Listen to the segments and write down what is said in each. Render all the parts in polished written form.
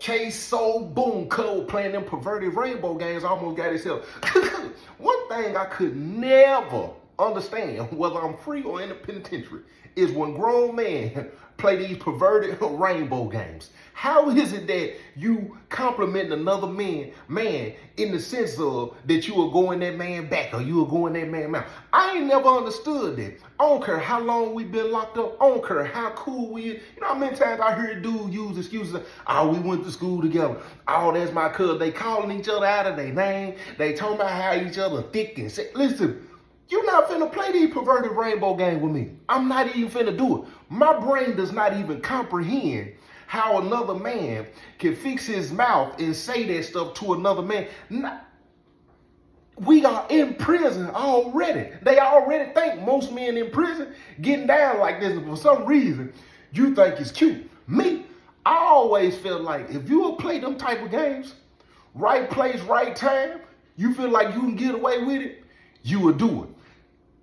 Case so boom, Cole playing them perverted rainbow games, almost got himself. One thing I could never understand, whether I'm free or in the penitentiary, is when grown men play these perverted rainbow games. How is it that you compliment another man in the sense of that you are going that man back or you are going that man mouth? I ain't never understood that. I don't care how long we been locked up. I don't care how cool we is. You know how many times I hear dudes use excuses? Oh, we went to school together. Oh, that's my cousin. They calling each other out of their name. They talking about how each other thick and sick. Listen, you're not finna play these perverted rainbow game with me. I'm not even finna do it. My brain does not even comprehend how another man can fix his mouth and say that stuff to another man. We are in prison already. They already think most men in prison getting down like this. And for some reason, you think it's cute. Me, I always felt like if you will play them type of games, right place, right time, you feel like you can get away with it, you will do it.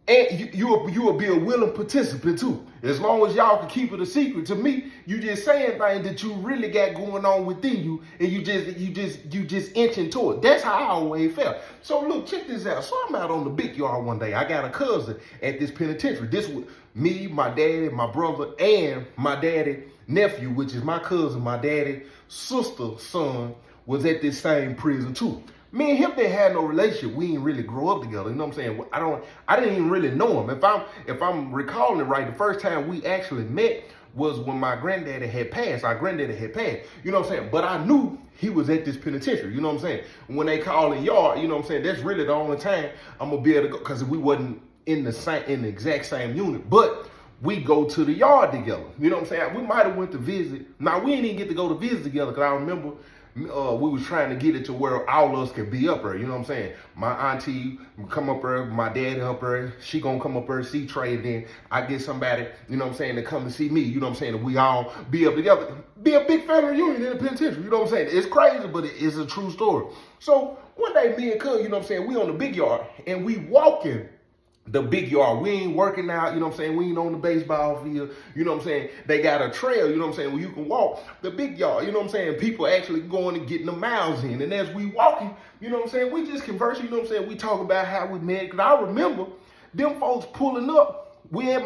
And you will be a willing participant too. As long as y'all can keep it a secret. To me, you just saying things that you really got going on within you, and you just inching toward it. That's how I always felt. So look, check this out. So I'm out on the big yard one day. I got a cousin at this penitentiary. This was me, my daddy, my brother, and my daddy nephew, which is my cousin, my daddy sister son, was at this same prison too. Me and him didn't have no relationship. We didn't really grow up together. You know what I'm saying? I didn't even really know him. If I'm recalling it right, the first time we actually met was when my granddaddy had passed. Our granddaddy had passed. You know what I'm saying? But I knew he was at this penitentiary. You know what I'm saying? When they call in yard, you know what I'm saying? That's really the only time I'm gonna be able to go, because we wasn't in the exact same unit. But we go to the yard together. You know what I'm saying? We might have went to visit. Now we didn't even get to go to visit together, because I remember we was trying to get it to where all of us could be up there. You know what I'm saying? My auntie come up there, my daddy up there, she gonna come up there, see Trey, and then I get somebody, you know what I'm saying, to come and see me. You know what I'm saying? And we all be up together. Be a big family reunion in the penitentiary. You know what I'm saying? It's crazy, but it is a true story. So one day, me and Cuz, you know what I'm saying, we on the big yard, and we walking the big yard. We ain't working out, you know what I'm saying? We ain't on the baseball field, you know what I'm saying? They got a trail, you know what I'm saying, where you can walk the big yard, you know what I'm saying? People actually going and getting the miles in. And as we walking, you know what I'm saying, we just conversing, you know what I'm saying? We talk about how we met. Because I remember them folks pulling up. We had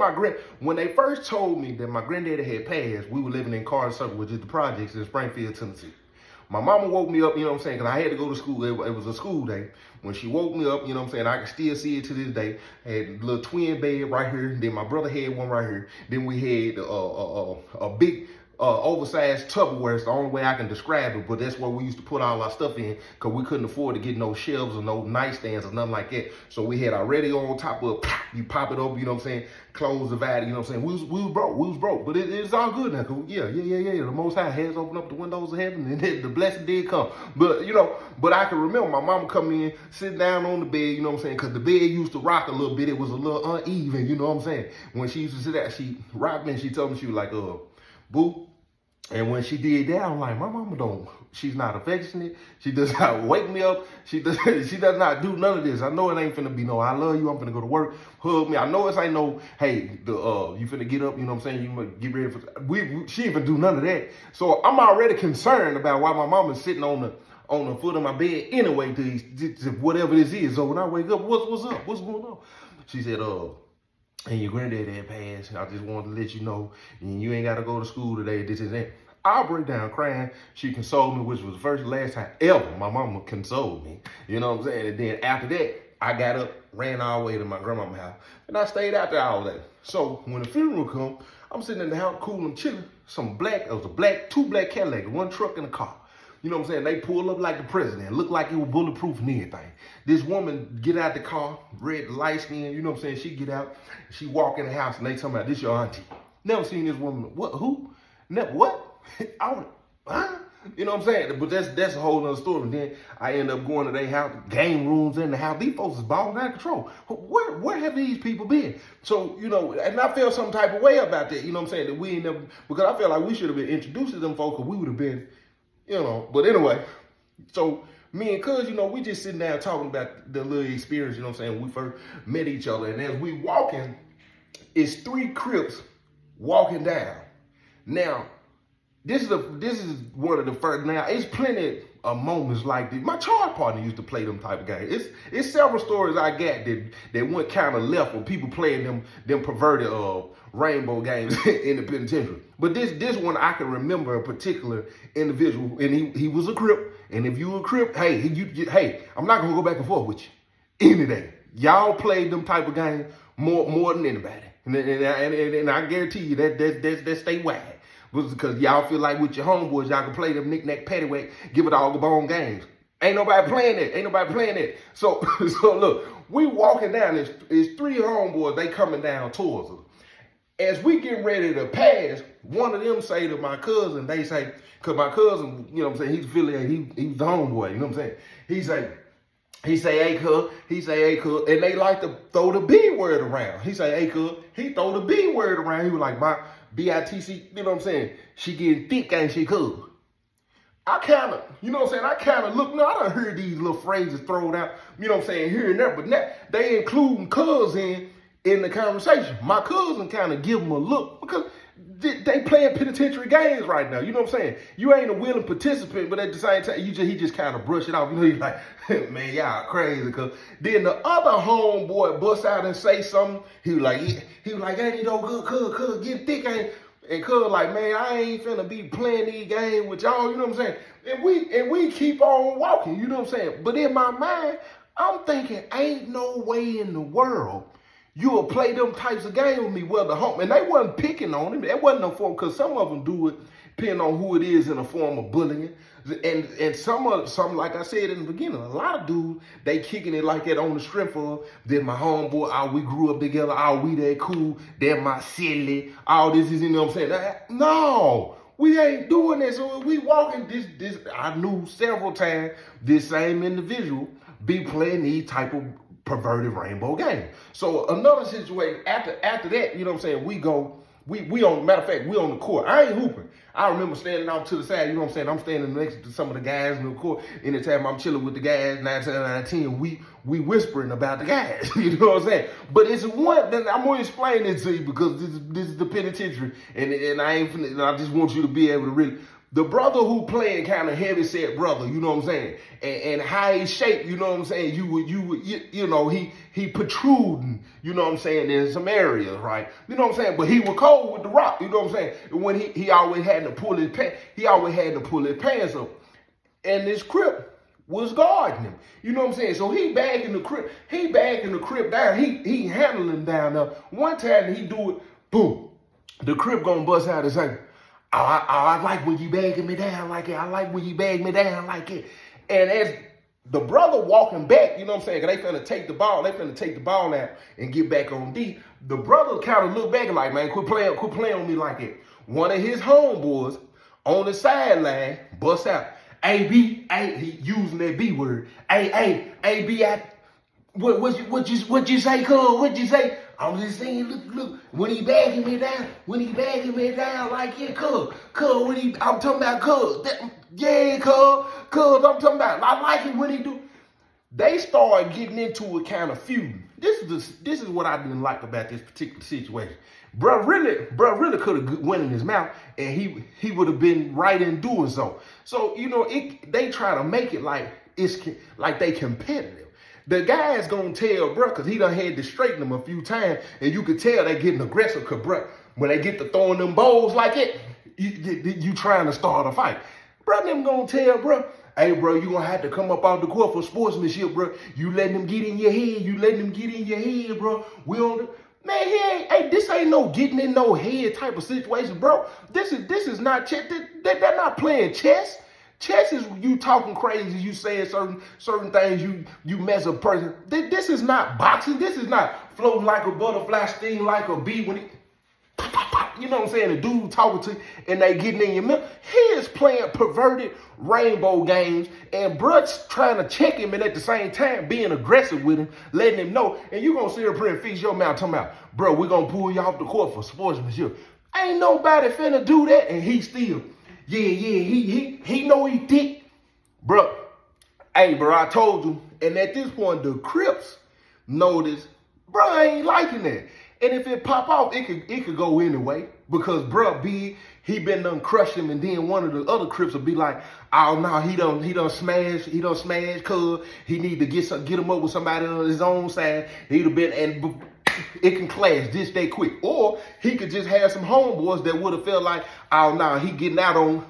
when they first told me that my granddaddy had passed, we were living in Carter Circle, which is the projects in Springfield, Tennessee. My mama woke me up, you know what I'm saying, because I had to go to school. It was a school day. When she woke me up, you know what I'm saying, I can still see it to this day. I had a little twin bed right here. Then my brother had one right here. Then we had a big oversized Tupperware. It's the only way I can describe it, but that's where we used to put all our stuff in, because we couldn't afford to get no shelves or no nightstands or nothing like that. So we had our radio on top of, you pop it over, you know what I'm saying, close the valve, you know what I'm saying. We was broke, but it's all good now. Yeah. The Most High has opened up the windows of heaven, and the blessing did come. But, you know, I can remember my mama coming in, sitting down on the bed, you know what I'm saying, because the bed used to rock a little bit. It was a little uneven, you know what I'm saying. When she used to sit down, she rocked me, and she told me, she was like, boo. And when she did that, I'm like, my mama she's not affectionate. She does not wake me up. She does not do none of this. I know it ain't finna be no, I love you, I'm finna go to work, hug me. I know it ain't no, hey, you finna get up, you know what I'm saying, you might get ready for, she ain't finna do none of that. So I'm already concerned about why my mama's sitting on the foot of my bed anyway, to whatever this is. So when I wake up, what's up? What's going on? She said, and your granddad had passed. I just wanted to let you know, and you ain't got to go to school today. This is that. I'll break down crying. She consoled me, which was the first and last time ever my mama consoled me. You know what I'm saying? And then after that, I got up, ran all the way to my grandmama's house, and I stayed out there all day. So when the funeral come, I'm sitting in the house, cool and chilling. Two black Cadillacs, one truck and a car. You know what I'm saying? They pull up like the president. Looked like it was bulletproof and everything. This woman get out the car, red, light skin, you know what I'm saying? She get out, she walk in the house, and they talking about, this your auntie. Never seen this woman. What? Who? Never, what? Huh? You know what I'm saying? But that's a whole other story. And then I end up going to their house, game rooms in the house. These folks is balling out of control. Where have these people been? So, you know, and I feel some type of way about that. You know what I'm saying? That we ain't never, because I feel like we should have been introduced to them folks, because we would have been, you know. But anyway, so me and Cuz, you know, we just sitting down talking about the little experience, you know what I'm saying, when we first met each other. And as we walking, it's 3 Crips walking down. Now, this is one of the first. Now it's plenty of moments like this. My charge partner used to play them type of games. It's several stories I got that went kind of left when people playing them perverted rainbow games in the penitentiary. But this one I can remember a particular individual, and he was a Crip. And if you were a Crip, hey, I'm not gonna go back and forth with you any day. Y'all played them type of games more than anybody, and I guarantee you that stay wide. Because y'all feel like with your homeboys, y'all can play them knick-knack, paddywhack, give it all the bone games. Ain't nobody playing that. So look, we walking down, it's three homeboys, they coming down towards us. As we get ready to pass, one of them say to my cousin, they say, because my cousin, you know what I'm saying, he's affiliated, he's the homeboy, you know what I'm saying? He say, hey, cuz, and they like to throw the B word around. He say, hey, cuz, he throw the B word around. He was like, my B-I-T-C, you know what I'm saying? She getting thick, ain't she, cuz? I kind of, you know what I'm saying? I kind of look, now I done heard these little phrases thrown out, you know what I'm saying, here and there, but now they including cuz in the conversation. My cousin kind of give them a look because they playing penitentiary games right now. You know what I'm saying? You ain't a willing participant, but at the same time, he just kind of brush it off. You know, he's like, man, y'all crazy. Cause then the other homeboy bust out and say something. He was like, ain't it no good, cuz, get thick, ain't. And cuz like, man, I ain't finna be playing these games with y'all. You know what I'm saying? And we keep on walking. You know what I'm saying? But in my mind, I'm thinking, ain't no way in the world you will play them types of games with me. Well, and they wasn't picking on him. That wasn't no form, because some of them do it depending on who it is in a form of bullying. And some like I said in the beginning, a lot of dudes, they kicking it like that on the strength of, then my homeboy, we grew up together, we that cool, they're my silly, all this is, you know what I'm saying? No, we ain't doing that. So we walking this, I knew several times this same individual be playing these type of perverted rainbow game. So another situation after that, you know what I'm saying, we on, matter of fact, we on the court. I ain't hooping. I remember standing out to the side, you know what I'm saying, I'm standing next to some of the guys in the court. Anytime I'm chilling with the guys, 9, 10, we whispering about the guys, you know what I'm saying? But it's one, then I'm gonna explain this to you because this is the penitentiary, and I just want you to be able to really, the brother who playing kind of heavy set brother, you know what I'm saying, and how he shaped, you know what I'm saying, you know, he protruding, you know what I'm saying, in some areas, right? You know what I'm saying, but he was cold with the rock, you know what I'm saying. When he always had to pull his pants up, and this Crip was guarding him, you know what I'm saying. So he bagging the Crip down, he handling him down there. One time he do it, boom, the Crip gonna bust out and say, I like when you bagging me down like it. I like when you bag me down like it. And as the brother walking back, you know what I'm saying, because they finna take the ball out and get back on D. The brother kind of look back and like, man, quit playing on me like it. One of his homeboys on the sideline bust out, he using that B word. B, what you say, cuz? What you say? I'm just saying, look, when he bagging me down like it, cuz, I'm talking about cuz, I'm talking about, I like it when he do. They start getting into a kind of feud. This is what I didn't like about this particular situation. Bruh really could have went in his mouth, and he would have been right in doing so. So, you know, they try to make it like it's like they competitive. The guy's gonna tell bruh, because he done had to straighten them a few times, and you could tell they getting aggressive, because bruh, when they get to throwing them bowls like it, you trying to start a fight. Bruh, them gonna tell bruh, hey bro, you gonna have to come up out the court for sportsmanship, bruh. You letting them get in your head, bro. We on man, this ain't no getting in no head type of situation, bro. This is not chess. They're not playing chess. Chess is you talking crazy, you saying certain things, you mess a person. This is not boxing. This is not floating like a butterfly, sting like a bee when he, you know what I'm saying, the dude talking to you and they getting in your middle. He is playing perverted rainbow games, and bruh's trying to check him, and at the same time being aggressive with him, letting him know, and you gonna sit up here and fix your mouth talking about, bro, we gonna pull you off the court for sportsmanship. Ain't nobody finna do that, and he still, he know he thick. Bro, hey, bro, I told you. And at this point, the Crips noticed, bro, I ain't liking that. And if it pop off, it could go anyway. Because bruh B, he been done crush him, and then one of the other Crips will be like, oh no, he done smash, cuz he need to get him up with somebody on his own side. He'd have been, and it can clash this day quick. Or he could just have some homeboys that would have felt like, oh no, he getting out on,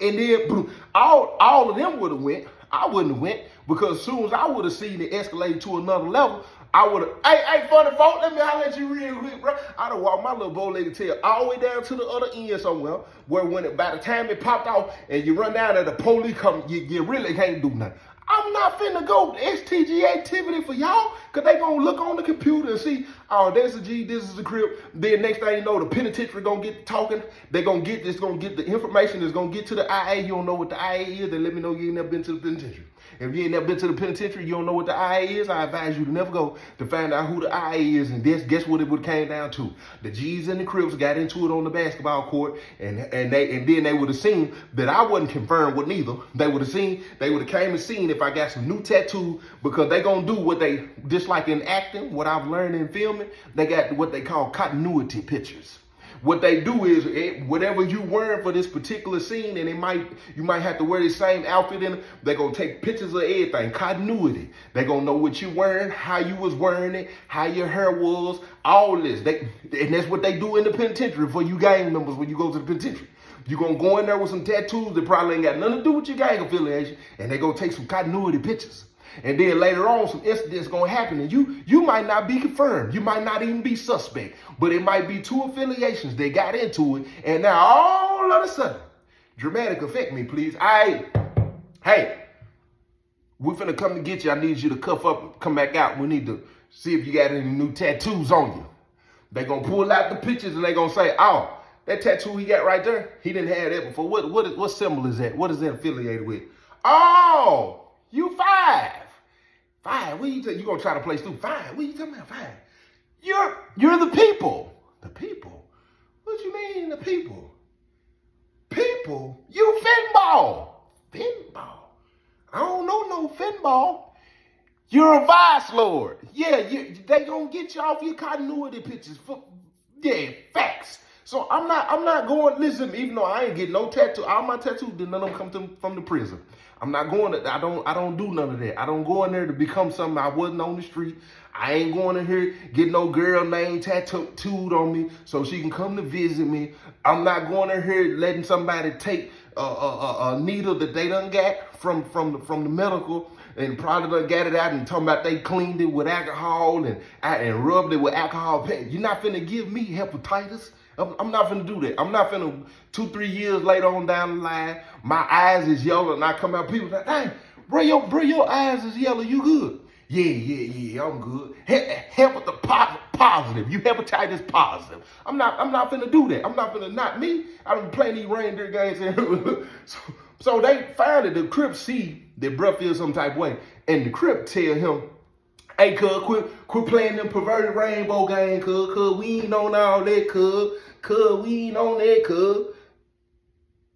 and then boom, all of them would have went. I wouldn't have went, because as soon as I would have seen it escalate to another level, I would have, hey, funny folk, let me holler at you real quick, bro. I'd have walked my little bow-legged tail all the way down to the other end somewhere, where by the time it popped off and you run down there, the police come, you really can't do nothing. I'm not finna go STG activity for y'all, because they gonna look on the computer and see, oh, that's a G, this is a Crip. Then next thing you know, the penitentiary gonna get talking. They gonna get the information is gonna get to the IA. You don't know what the IA is, then let me know you ain't never been to the penitentiary. If you ain't never been to the penitentiary, you don't know what the IA is, I advise you to never go to find out who the IA is. And guess what it would came down to? The G's and the Crips got into it on the basketball court, and then they would have seen that I wasn't confirmed with neither. They would have came and seen if I got some new tattoo, because they gonna do what they, just like in acting, what I've learned in filming, they got what they call continuity pictures. What they do is, whatever you wearing for this particular scene, and you might have to wear the same outfit in it, they're going to take pictures of everything, continuity. They're going to know what you wearing, how you was wearing it, how your hair was, all this. And that's what they do in the penitentiary for you gang members when you go to the penitentiary. You're going to go in there with some tattoos that probably ain't got nothing to do with your gang affiliation, and they're going to take some continuity pictures. And then later on, some incidents gonna happen, and you might not be confirmed. You might not even be suspect, but it might be two affiliations that got into it, and now all of a sudden, dramatic effect me, please. Hey, we finna come to get you. I need you to cuff up, come back out. We need to see if you got any new tattoos on you. They gonna pull out the pictures and they gonna say, oh, that tattoo he got right there, he didn't have that before. What symbol is that? What is that affiliated with? Oh, you 5. 5, what you gonna try to play stupid? 5, what you talking about? 5. You're the people. The people? What you mean the people? People? You finball. Finball? I don't know no finball. You're a vice lord. Yeah, they gonna get you off your continuity pictures. Yeah, facts. So I'm not going, listen, even though I ain't getting no tattoo, all my tattoos, none of them come from the prison. I'm not going to, I don't do none of that. I don't go in there to become something I wasn't on the street. I ain't going in here get no girl name tattooed on me so she can come to visit me. I'm not going in here letting somebody take a needle that they done got from the medical and probably done got it out and talking about they cleaned it with alcohol and rubbed it with alcohol. You're not finna give me hepatitis. I'm not finna do that. I'm not finna 2-3 years later on down the line, my eyes is yellow and I come out, people like, dang, bro, your eyes is yellow, you good? Yeah, I'm good. Hepatitis positive. You hepatitis positive. I'm not finna do that. I'm not finna, not me. I done playing these reindeer games. So they finally, the Crip see that bruh feels some type of way. And the Crip tell him, hey, cuz, quit playing them perverted rainbow game, cuz we ain't on all that, cuz we ain't on that, cuz.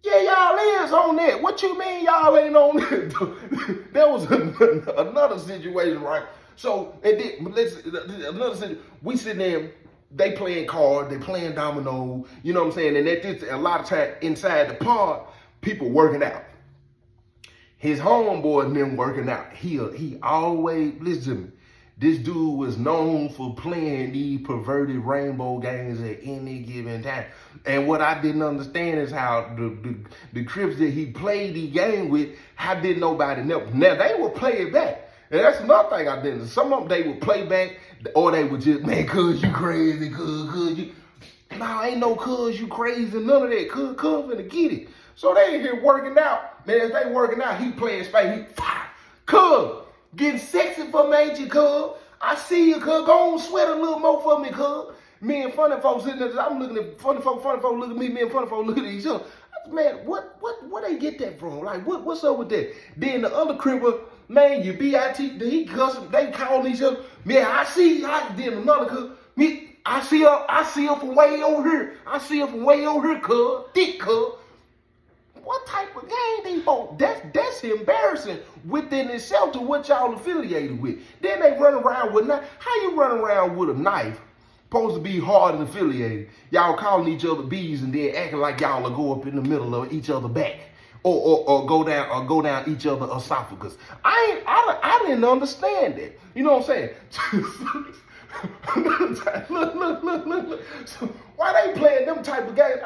Yeah, y'all is on that. What you mean y'all ain't on that? There was another situation, right? So, another situation, we sitting there, they playing cards, they playing domino, you know what I'm saying? And a lot of time inside the pod, people working out. His homeboy and them working out. He always, listen to me, this dude was known for playing these perverted rainbow games at any given time. And what I didn't understand is how the Crips that he played the game with, how didn't nobody know? Now, they would play it back. And that's another thing I didn't. Some of them, they would play back, or they would just, man, cuz you crazy, cuz you. Nah, ain't no cuz you crazy, none of that. Cuz finna get it. So they in here working out. Man, as they working out, he playing space. Cuz, getting sexy for Major, cuz. I see you, cuz. Go on, sweat a little more for me, cuz. Me and funny folks sitting there, I'm looking at funny folks look at me and funny folks look at each other. Man, where they get that from? Like, what's up with that? Then the other cripper, man, you B.I.T., he cuss, they call each other. Man, I see, then another cuz, me, I see her from way over here. I see her from way over here, cuz. Thick, cuz. What type of game they both? That's embarrassing within itself to what y'all affiliated with. Then they run around with knife. How you run around with a knife, supposed to be hard and affiliated. Y'all calling each other bees and then acting like y'all will go up in the middle of each other back. Or go down each other esophagus. I didn't understand that. You know what I'm saying? look. So why they playing them type of games?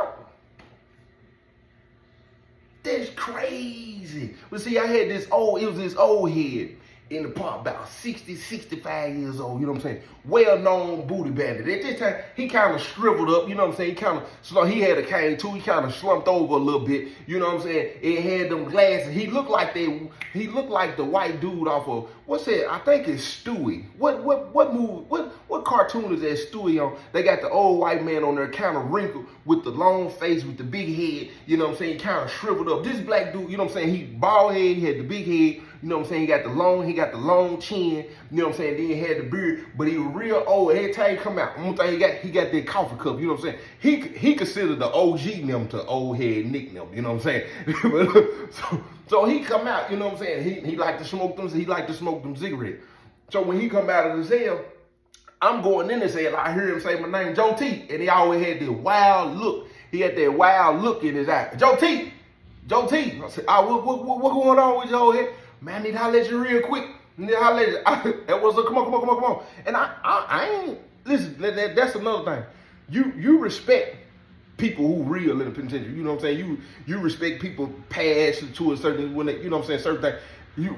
That's crazy. But see, I had this old head in the park, about 60, 65 years old, you know what I'm saying? Well-known booty bandit. At this time, he kind of shriveled up, you know what I'm saying? He had a cane too, he kind of slumped over a little bit, you know what I'm saying? It had them glasses. He looked like the white dude off of, what's that? I think it's Stewie. What cartoon is that Stewie on? They got the old white man on there kind of wrinkled with the long face, with the big head, you know what I'm saying? Kind of shriveled up. This black dude, you know what I'm saying? He bald head, he had the big head, you know what I'm saying? He got the long chin, you know what I'm saying? Then he had the beard, but he was real old. Every time he come out, one thing he got that coffee cup, you know what I'm saying? He considered the OG them to old head Nick them, you know what I'm saying? so he come out, you know what I'm saying? He like to smoke them cigarettes. So when he come out of the cell, I'm going in the cell, I hear him say my name, Joe T, and he always had this wild look. He had that wild look in his eye. Joe T. I said, what going on with your head? Man, I need to holler at you real quick. That was come on. And I ain't, listen, that's another thing. You respect people who real in the penitentiary. You know what I'm saying? You respect people past to a certain, when they, you know what I'm saying, certain thing.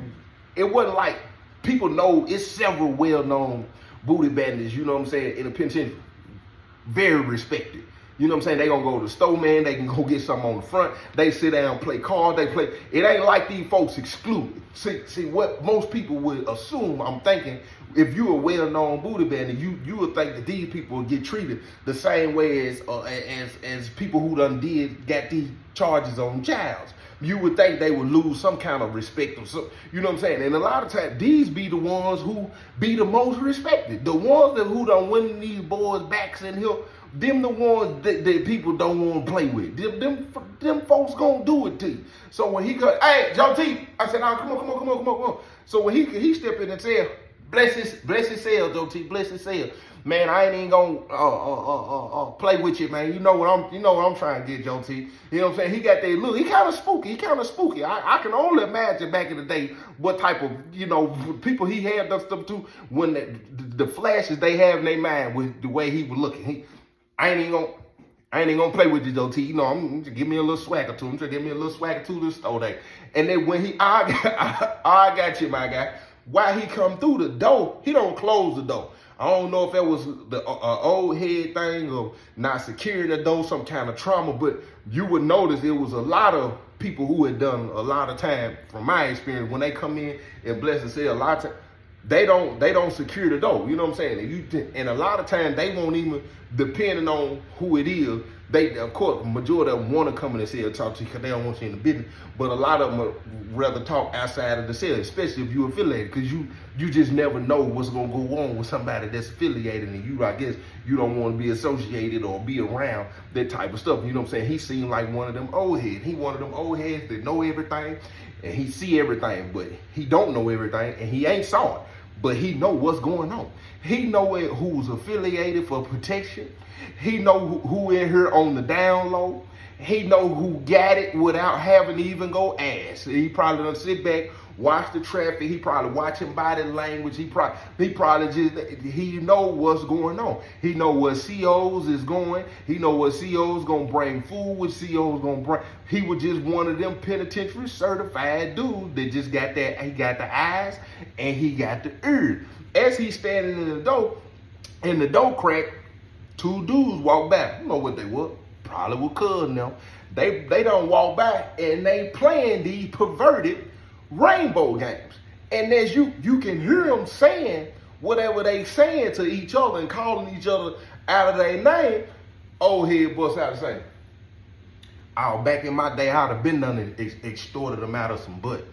It wasn't like, people know it's several well-known booty bandits, you know what I'm saying, in the penitentiary. Very respected. You know what I'm saying? They gonna go to the store, man. They can go get something on the front. They sit down, play cards. It ain't like these folks excluded. See what most people would assume. I'm thinking, if you a well-known booty bandit, you would think that these people would get treated the same way as people who got these charges on childs. You would think they would lose some kind of respect or something. You know what I'm saying? And a lot of times, these be the ones who be the most respected. The ones who done win these boys' backs in here, them the ones that people don't want to play with. Them folks gonna do it to you. So when he go, hey, Joe T, I said, come on. So when he step in and say, bless his cell, Joe T, bless his cell. Man, I ain't even gonna play with you, man. You know what I'm trying to get, Joe T. You know what I'm saying? He got that look. He kind of spooky. I can only imagine back in the day what type of, people he had done stuff to, when the flashes they have in their mind with the way he was looking. I ain't even gonna play with you, Joe T. I'm just give me a little swagger to him. Just give me a little swagger to this store day. And then when I got you, my guy. While he come through the door, he don't close the door. I don't know if that was the old head thing or not securing the door, some kind of trauma, but you would notice it was a lot of people who had done a lot of time, from my experience, when they come in and bless the cell, a lot of time, they don't secure the door. You know what I'm saying? And a lot of times they won't even, depending on who it is, they, of course, majority of them want to come in the cell and talk to you because they don't want you in the business. But a lot of them would rather talk outside of the cell, especially if you're affiliated, because you just never know what's going to go on with somebody that's affiliated, and I guess you don't want to be associated or be around that type of stuff. You know what I'm saying? He seemed like one of them old heads. He one of them old heads that know everything, and he see everything, but he don't know everything, and he ain't saw it, but he know what's going on. He know who's affiliated for protection. He know who in here on the down low. He know who got it without having to even go ask. He probably done sit back, watch the traffic. He probably watching body language. He know what's going on. He know what COs is going. He know what COs gonna bring food, what COs gonna bring. He was just one of them penitentiary certified dudes that just got that. He got the eyes and he got the ears. As he's standing in the door crack, two dudes walk by. You know what they were? Probably were cousin them. They don't walk by and they playing these perverted rainbow games. And as you can hear them saying whatever they saying to each other and calling each other out of their name, old head bust out and say, "Oh, back in my day, I'd have been done and extorted them out of some butt."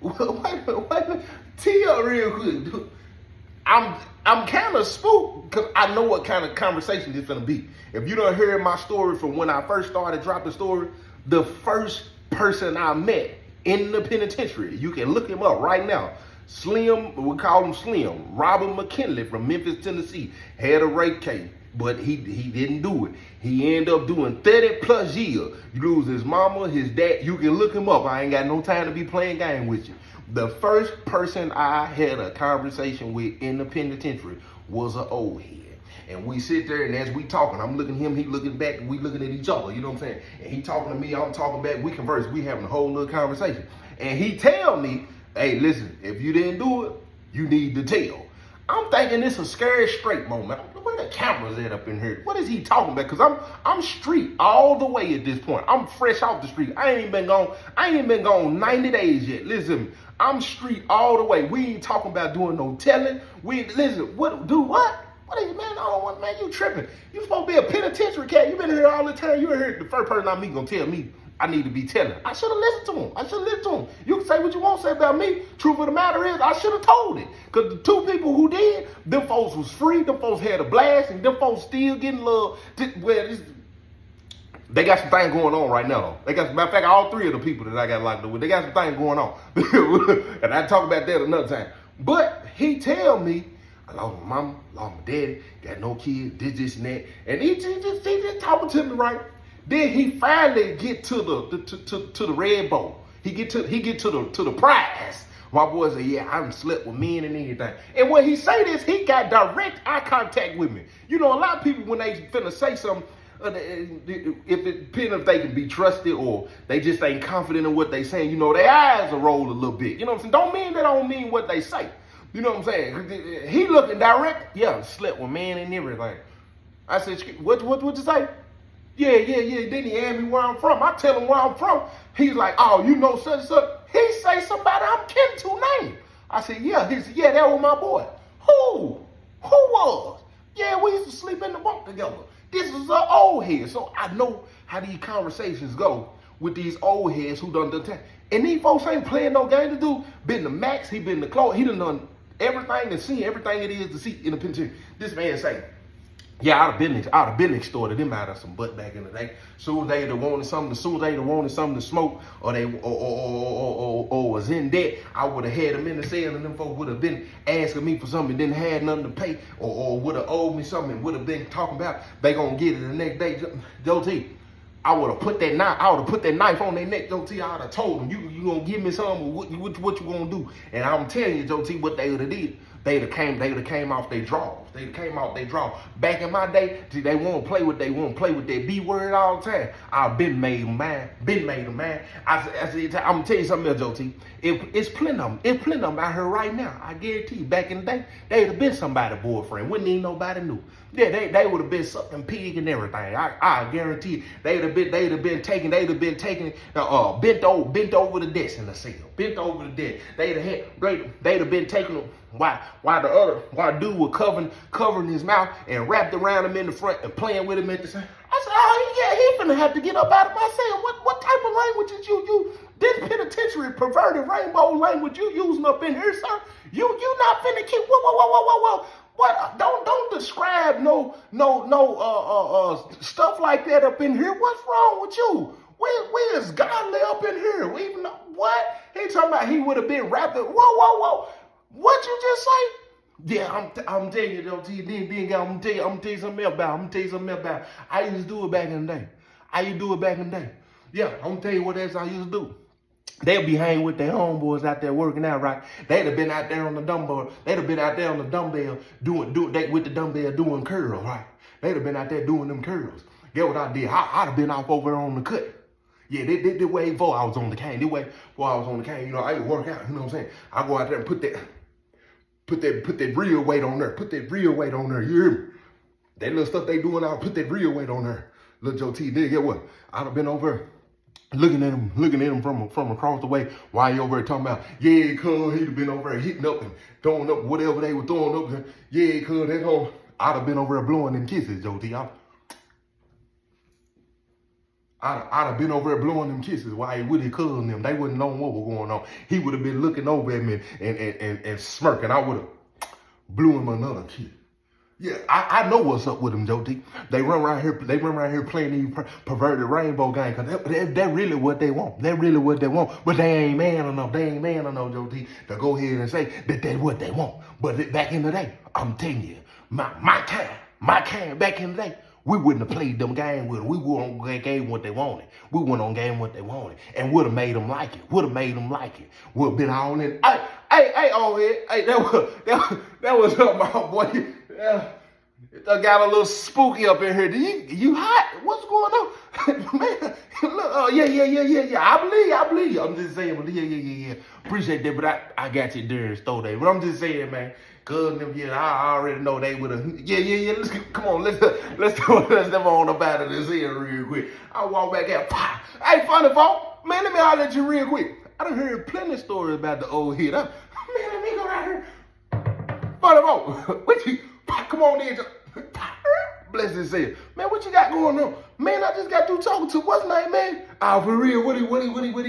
Wait, tee up real quick. I'm kind of spooked because I know what kind of conversation this is gonna be. If you don't hear my story from when I first started dropping story, the first person I met in the penitentiary, you can look him up right now. Slim, we call him Slim, Robert McKinley from Memphis, Tennessee, had a rape case, but he didn't do it. He ended up doing 30 plus years. You lose his mama, his dad. You can look him up. I ain't got no time to be playing game with you. The first person I had a conversation with in the penitentiary was an old head. And we sit there, and as we talking, I'm looking at him, he looking back, and we looking at each other, you know what I'm saying? And he talking to me, I'm talking back, we converse, we having a whole little conversation. And he tell me, hey, listen, if you didn't do it, you need to tell. I'm thinking it's a scary straight moment. Where the cameras at up in here? What is he talking about? Because I'm street all the way at this point. I'm fresh off the street. I ain't even been gone 90 days yet. Listen, I'm street all the way. We ain't talking about doing no telling. Listen, what? What is, man? I don't want, man, you tripping. You supposed to be a penitentiary cat. You been here all the time. You heard the first person I meet gonna tell me I need to be telling. I should have listened to him. You can say what you want to say about me. Truth of the matter is, I should have told it. Because the two people who did, them folks was free. Them folks had a blast. And them folks still getting love. They got some things going on right now, though. Matter of fact, all three of the people that I got locked up with, they got some things going on. And I talk about that another time. But he tell me, I lost my mama, lost my daddy, got no kids, this and that. And he just talking to me, right? Then he finally get to the red bowl. He get to the prize. My boy said, yeah, I done slept with men and anything. And when he say this, he got direct eye contact with me. You know, a lot of people, when they finna say something, if they can be trusted or they just ain't confident in what they saying, you know, their eyes will roll a little bit. You know what I'm saying? Don't mean what they say. You know what I'm saying? He looking direct. Yeah, slept with men and everything. I said, what you say? Yeah. Then he asked me where I'm from. I tell him where I'm from. He's like, oh, you know such and such. He say somebody I'm kin to name. I said, yeah. He said, yeah, that was my boy. Who was? Yeah, we used to sleep in the bunk together. This is an old head. So I know how these conversations go with these old heads who done time. And these folks ain't playing no game to do. Been the max, he been the close, he done everything and seen everything it is to see in the penitentiary. This man say, yeah, I'd have been extorted them out of some butt back in the day. Soon as they'd have wanted something to smoke, or they or was in debt, I would have had them in the cell, and them folks would have been asking me for something and didn't have nothing to pay, or would have owed me something and would have been talking about they gonna get it the next day. Joe T, I would have put that knife on their neck, Joe T. I would have told them, you gonna give me something, what you gonna do? And I'm telling you, Joe T, what they would have did. They'd have came off their drawers. Back in my day, they won't play with that B word all the time. I've been made a man. I'm gonna tell you something else, Joe T. It's plenty of them out here right now. I guarantee you, back in the day, they'd have been somebody's boyfriend. Wouldn't even nobody knew. Yeah, they would have been sucking pig and everything. I guarantee you, they'd have been taken, bent over the desk in the cell. Bent over the desk. They'd have been taken. Why dude was covering his mouth and wrapped around him in the front and playing with him at the same. I said, oh yeah, he finna have to get up out of my cell. What type of language is you this penitentiary perverted rainbow language you using up in here, sir? You not finna keep whoa. What? Don't describe no stuff like that up in here. What's wrong with you? Where is godly up in here? We even know what? He talking about he would have been wrapped up. Whoa. What you just say? Yeah, I'm telling you, though, T. Then I'm gonna tell you something about. I used to do it back in the day. Yeah, I'm gonna tell you what else I used to do. They'll be hanging with their homeboys out there working out, right? They'd have been out there on the dumbbell. Doing curls, right? They'd have been out there doing them curls. Get what I did? I'd have been off over on the cut. Yeah, the way before I was on the cane. You know, I would work out, you know what I'm saying? I go out there and put that real weight on there. You hear me? That little stuff they doing, I'll put that real weight on there. Little Joe T, then get what? I'd have been over looking at him from across the way while he over there talking about, yeah, cuz he'd have been over there hitting up and throwing up whatever they were throwing up. Yeah, cuz that whole, I'd have been over there blowing them kisses, Joe T. I'd have been over there blowing them kisses while he with his cousin them. They wouldn't know what was going on. He would have been looking over at me and smirking. I would have blew him another kiss. Yeah, I know what's up with them, Joe T. They run around here playing these perverted rainbow games because they're really what they want. They're really what they want. But they ain't man enough. They ain't man enough, Joe T, to go ahead and say that that's what they want. But back in the day, I'm telling you, my kind, back in the day, we wouldn't have played them games with them. We would on game what they wanted. We went on game what they wanted. And would have made them like it. Would have have been all in. Hey, old head. Hey, that was up, my boy. I got a little spooky up in here. You hot? What's going on? Man, look, yeah. I believe you. I'm just saying, but yeah. Appreciate that, but I got you during the store day. But I'm just saying, man, cuz them, I already know they would have. Yeah. Let's step on up out of this here real quick. I walk back out. Hey, funny folk, man, let me holler at you real quick. I done heard plenty of stories about the old head. Man, let me go right here. Funny folk, what you? Come on in. Bless his head. Man, what you got going on? Man, I just got through talking to what's name, man? Oh, for real, what he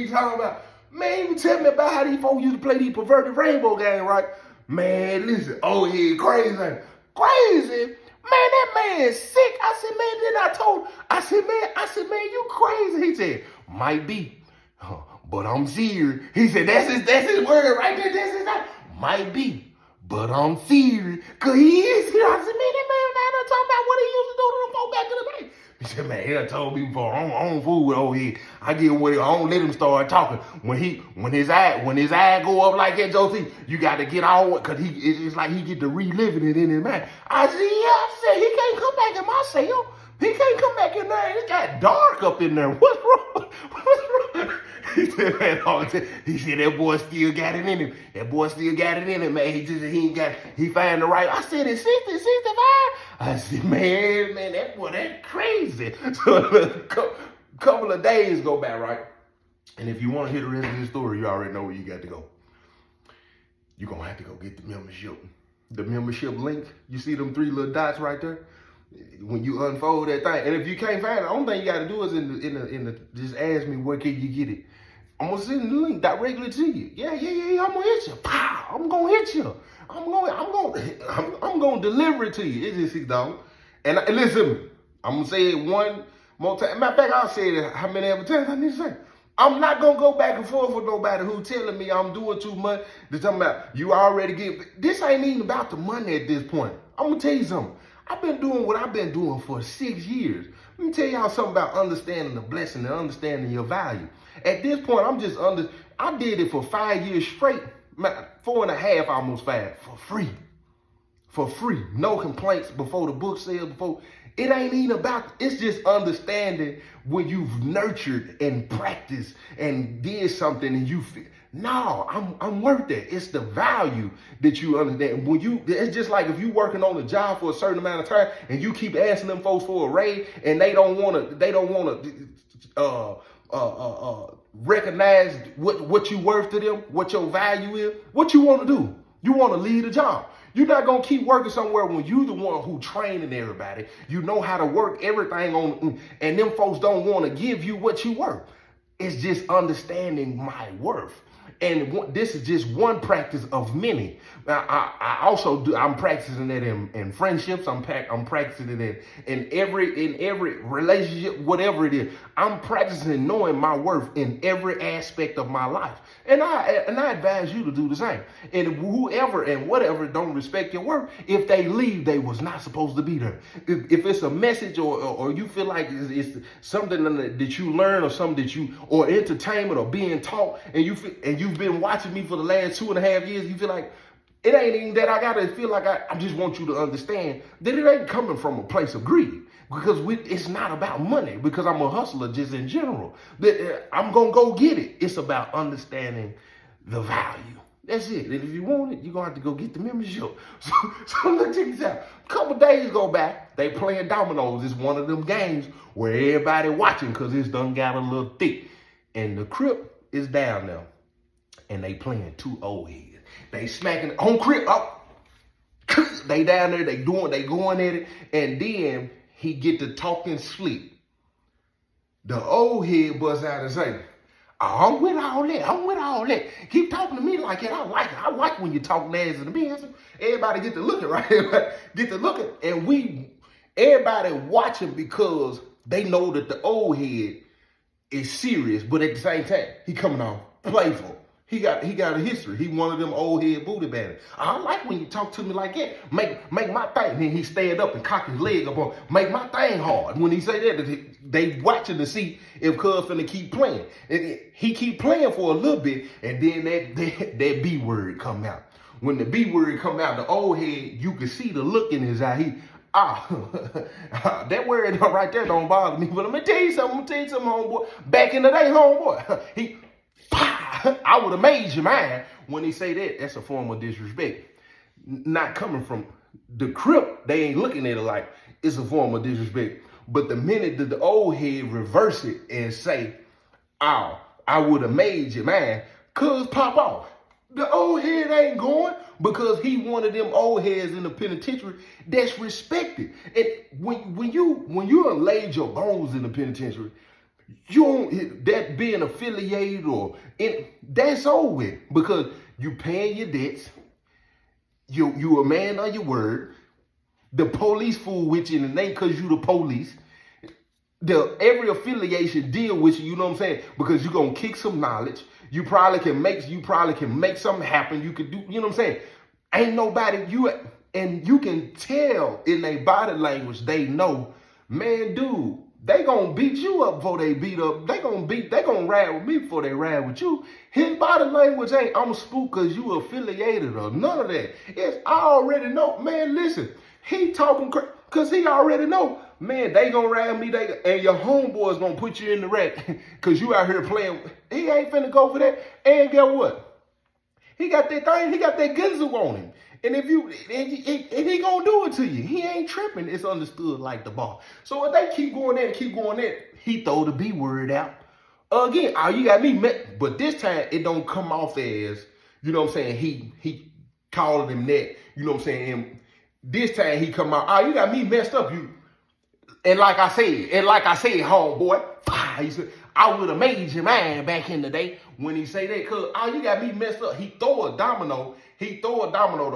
talking about? Man, he was telling me about how these folks used to play these perverted rainbow games, right? Man, listen, oh yeah, crazy. Man, that man is sick. I said, man, you crazy. He said, might be, but I'm serious. He said, that's his word right there. That's his name. Might be. But I'm serious, cause he is here. I said, man, that man done talking about what he used to do to them folk back in the day. He said, man, he done told me before, I don't fool with old head. I don't let him start talking. When his eye go up like that, Josie, you gotta get all, cause it's like he get to reliving it in his mind. I said, he can't come back in my cell. He can't come back in there. It got dark up in there. What's wrong? He said, that boy still got it in him. Man. He found the right. I said, it's 60, 65. I said, man, that boy, that's crazy. So a couple of days go by, right? And if you want to hear the rest of this story, you already know where you got to go. You're going to have to go get the membership. The membership link. You see them 3 little dots right there? When you unfold that thing, and if you can't find it, the only thing you got to do is in the just ask me where can you get it. I'm gonna send the link directly to you. Yeah. I'm gonna hit you. Pow! I'm gonna hit you. I'm gonna deliver it to you. It's just $6. And listen, I'm gonna say it one more time. Matter of fact, I'll say it how many other times I need to say. I'm not gonna go back and forth with nobody who telling me I'm doing too much. They're talking about you already get. This ain't even about the money at this point. I'm gonna tell you something. I've been doing what I've been doing for 6 years. Let me tell y'all something about understanding the blessing and understanding your value. At this point, I did it for 5 years straight, 4.5, almost 5, for free. No complaints before the book sale, it ain't even about, it's just understanding when you've nurtured and practiced and did something and you feel, no, I'm worth it. It's the value that you understand. It's just like if you working on a job for a certain amount of time and you keep asking them folks for a raise and they don't want to recognize what you worth to them, what your value is. What you want to do? You want to lead a job. You're not going to keep working somewhere when you the one who training everybody. You know how to work everything on, and them folks don't want to give you what you worth. It's just understanding my worth. And this is just one practice of many. I also do. I'm practicing it in friendships. I'm practicing it in every relationship, whatever it is. I'm practicing knowing my worth in every aspect of my life. And I advise you to do the same. And whoever and whatever don't respect your worth, if they leave, they was not supposed to be there. If it's a message or you feel like it's something that you learn or something that you or entertainment or being taught, and you've been watching me for the last 2.5 years, you feel like it ain't even that I gotta feel like I just want you to understand that it ain't coming from a place of greed. Because it's not about money, because I'm a hustler just in general. I'm going to go get it. It's about understanding the value. That's it. And if you want it, you're going to have to go get the membership. So look, check this out. A couple days go by, they playing dominoes. It's one of them games where everybody watching because it's done got a little thick. And the crip is down now. And they playing 2 old heads. They smacking on crip. Oh, they down there, they going at it. And then he get to talking sleep. The old head busts out and say, Oh, I'm with all that. I'm with all that. Keep talking to me like it. I like it. I like when you talk nasty to me. Everybody get to looking, right? Get to looking. And everybody watching because they know that the old head is serious, but at the same time, he coming off playful. He got a history. He one of them old head booty batters. I like when you talk to me like that. Make my thing. Then he stand up and cock his leg up on. Make my thing hard. When he say that, they watching to see if Cuz finna keep playing. And he keep playing for a little bit, and then that B word come out. When the B word come out, the old head, you can see the look in his eye. That word right there don't bother me. But let me tell you something, homeboy. Back in the day, homeboy, I would have made you mine. When he say that, that's a form of disrespect. Not coming from the crip, they ain't looking at it like it's a form of disrespect. But the minute that the old head reverse it and say, oh, I would have made you mine, Cuz pop off. The old head ain't going because he one of them old heads in the penitentiary that's respected. And when you laid your bones in the penitentiary, you don't that being affiliated that's over with because you paying your debts. You a man of your word. The police fool with you, and it ain't because you the police. Every affiliation deal with you know what I'm saying? Because you're gonna kick some knowledge. You probably can make something happen. You could do, you know what I'm saying? Ain't nobody and you can tell in their body language, they know, man, dude, they gonna beat you up before they beat up. They gonna ride with me before they ride with you. His body language ain't I'm spooked because you affiliated or none of that. It's I already know, man, listen, he talking crazy. Cause he already know, man, they gonna ride me, and your homeboy's gonna put you in the rack. Cause you out here playing. He ain't finna go for that. And guess what? He got that thing, he got that gunzu on him. And if he gonna do it to you. He ain't tripping. It's understood like the ball. So if they keep going there, he throw the B word out. Again, you got me met. But this time it don't come off as, you know what I'm saying, he calling him that, you know what I'm saying, this time he come out, you got me messed up, you. And like I said, homeboy, he said, I would have made you mine back in the day when he say that, cause you got me messed up. He throw a domino, the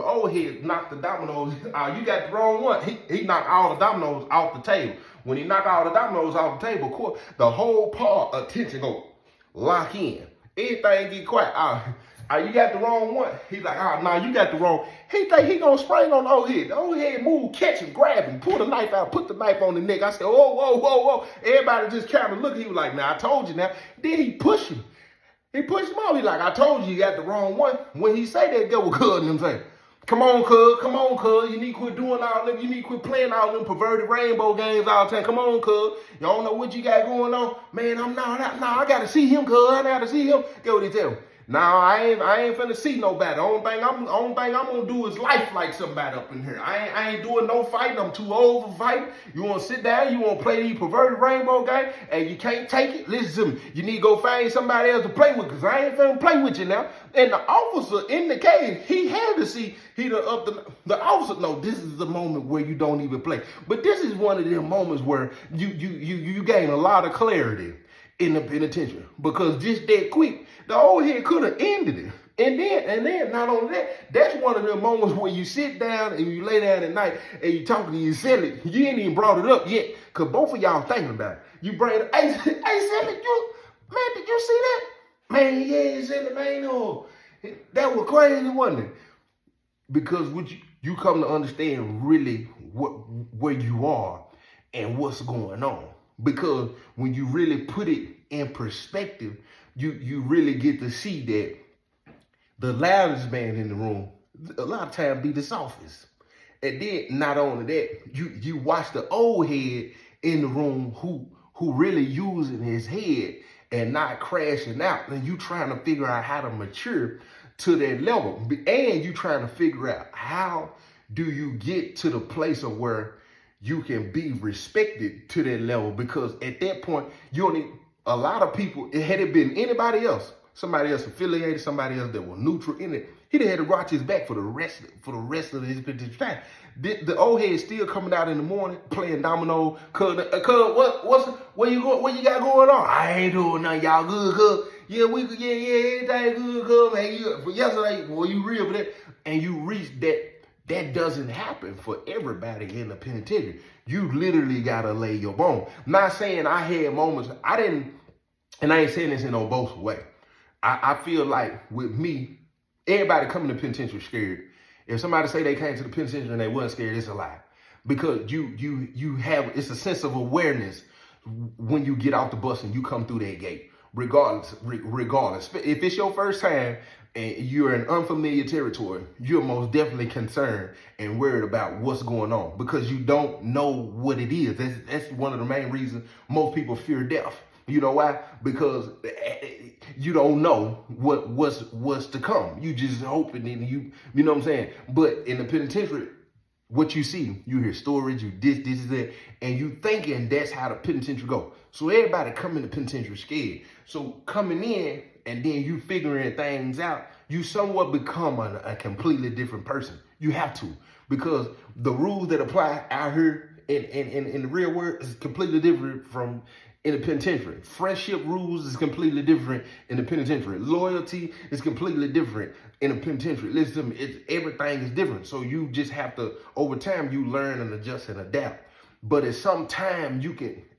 old head knocked the dominoes, you got the wrong one. He knocked all the dominoes off the table. When he knocked all the dominoes off the table, of course, the whole part attention go lock in. Everything get quiet. You got the wrong one. He's like, you got the wrong. He think he gonna spring on the old head. The old head move, catch him, grab him, pull the knife out, put the knife on the neck. I said, whoa. Everybody just kind of look. He was like, I told you now. Then he pushed him. He pushed him out. He like, I told you got the wrong one. When he say that, go with Cuz and them saying, come on, Cuz. You need to quit doing all them. You need to quit playing all them perverted rainbow games all the time. Come on, Cuz. You don't know what you got going on. Man, I gotta see him, Cuz. I gotta see him. Get what he tell him. Now I ain't finna see nobody. The only thing I'm gonna do is life like somebody up in here. I ain't doing no fighting. I'm too old for fighting. You wanna sit down, you wanna play these perverted rainbow games, and you can't take it? Listen to me. You need to go find somebody else to play with, because I ain't finna play with you now. And the officer in the cave, he had to see, the officer, no, this is the moment where you don't even play. But this is one of them moments where you gain a lot of clarity in the penitentiary, because just that quick, the old head could have ended it. And then not only that, that's one of the moments where you sit down and you lay down at night and you talking to your silly. You ain't even brought it up yet, because both of y'all thinking about it. You bring it, hey silly, did you see that? Man, yeah, silly, man, oh, that was crazy, wasn't it? Because you come to understand really where you are and what's going on. Because when you really put it in perspective, you really get to see that the loudest man in the room a lot of times be the softest. And then not only that, you watch the old head in the room who really using his head and not crashing out. And you trying to figure out how to mature to that level. And you trying to figure out how do you get to the place of where you can be respected to that level, because at that point, you don't need a lot of people. Had it been anybody else, somebody else affiliated, somebody else that was neutral in it, he'd have had to watch his back for the rest of his particular time. The old head still coming out in the morning playing domino. Cuz, where you got going on? I ain't doing nothing, y'all good, cuz. Yeah, everything good, come. Hey, for yesterday, well, you real for that, and you reach that. That doesn't happen for everybody in the penitentiary. You literally gotta lay your bone. Not saying I had moments. I didn't, and I ain't saying this in no boastful way. I feel like with me, everybody coming to penitentiary scared. If somebody say they came to the penitentiary and they wasn't scared, it's a lie. Because you have, it's a sense of awareness when you get off the bus and you come through that gate. Regardless. If it's your first time and you're in unfamiliar territory, you're most definitely concerned and worried about what's going on because you don't know what it is. That's one of the main reasons most people fear death. You know why? Because you don't know what's to come. You just hoping and you know what I'm saying? But in the penitentiary, what you see, you hear stories, you this is that, and you thinking that's how the penitentiary go. So everybody coming to penitentiary scared. So coming in and then you figuring things out, you somewhat become a completely different person. You have to, because the rules that apply out here in the real world is completely different from in the penitentiary. Friendship rules is completely different in the penitentiary. Loyalty is completely different in the penitentiary. Listen, everything is different. So you just have to, over time, you learn and adjust and adapt. But at some time,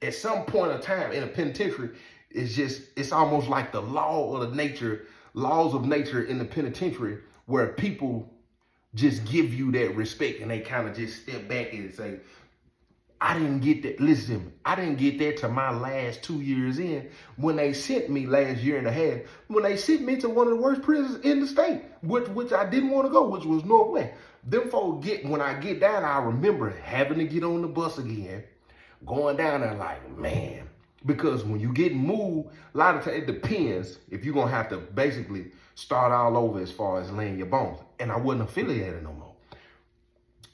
at some point of time in a penitentiary, it's almost like the laws of nature in the penitentiary where people just give you that respect and they kind of just step back and say, I didn't get that. Listen, I didn't get that to my last 2 years in when they sent me last year and a half, when they sent me to one of the worst prisons in the state, which I didn't want to go, which was Northwest. Them folks when I get down, I remember having to get on the bus again, going down there like, man, because when you get moved, a lot of times it depends if you're going to have to basically start all over as far as laying your bones. And I wasn't affiliated no more.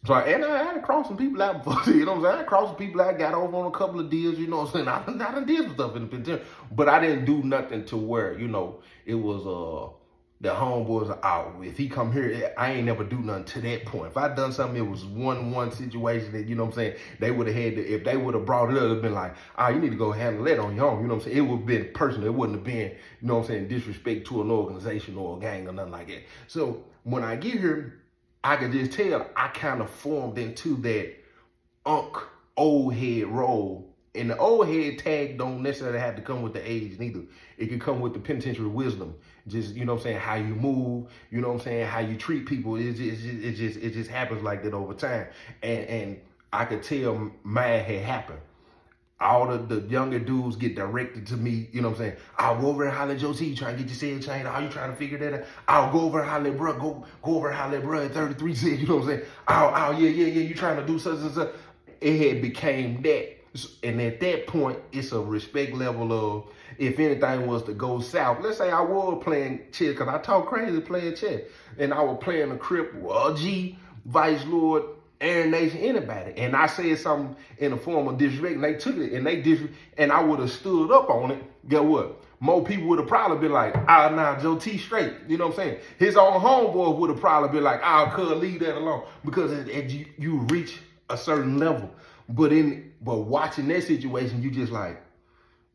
So, and I had to cross some people out before, you know what I'm saying? I crossed some people out, got over on a couple of deals, you know what I'm saying? I done did some stuff in the penitentiary, but I didn't do nothing to where, you know, it was, the homeboys are out. If he come here, I ain't never do nothing to that point. If I done something, it was one situation that, you know what I'm saying, they would have had to, if they would have brought it up, it'd been like, you need to go handle that on your own, you know what I'm saying? It would have been personal. It wouldn't have been, you know what I'm saying, disrespect to an organization or a gang or nothing like that. So when I get here, I could just tell I kind of formed into that old head role. And the old head tag don't necessarily have to come with the age neither. It can come with the penitentiary wisdom. Just, you know what I'm saying, how you move, you know what I'm saying, how you treat people. It just happens like that over time. And I could tell mine had happened. All the younger dudes get directed to me, you know what I'm saying? I'll go over and holler at Joe T, trying to get your cell chain. Are you trying to figure that out? I'll go over and holler at bro, go over and holler at bro at 33 said, you know what I'm saying? Yeah, you trying to do such and such. It had became that. And at that point, it's a respect level of, if anything was to go south, let's say I was playing chess, because I talk crazy playing chess, and I was playing a Crip, G, Vice Lord, Aaron Nation, anybody, and I said something in the form of disrespect, and they took it, and I would have stood up on it, guess what? More people would have probably been like, nah, Joe T straight, you know what I'm saying? His own homeboy would have probably been like, could leave that alone, because you reach a certain level. But watching that situation, you just like,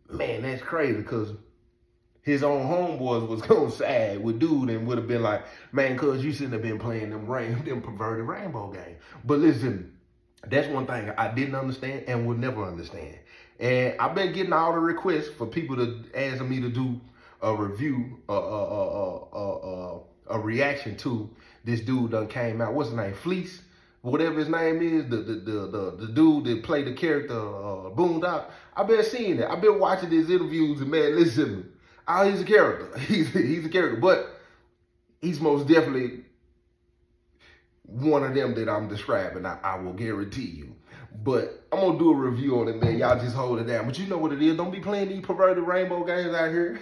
man, that's crazy, because his own homeboys was going to side with dude and would have been like, man, cuz you shouldn't have been playing them perverted rainbow games. But listen, that's one thing I didn't understand and would never understand. And I've been getting all the requests for people to ask me to do a review, a reaction to this dude done came out. What's his name? Fleece? Whatever his name is, the dude that played the character Boondock. I've been seeing it. I've been watching his interviews, and man, listen to me. He's a character. He's a character, but he's most definitely one of them that I'm describing. I will guarantee you. But I'm gonna do a review on it, man. Y'all just hold it down. But you know what it is. Don't be playing these perverted rainbow games out here.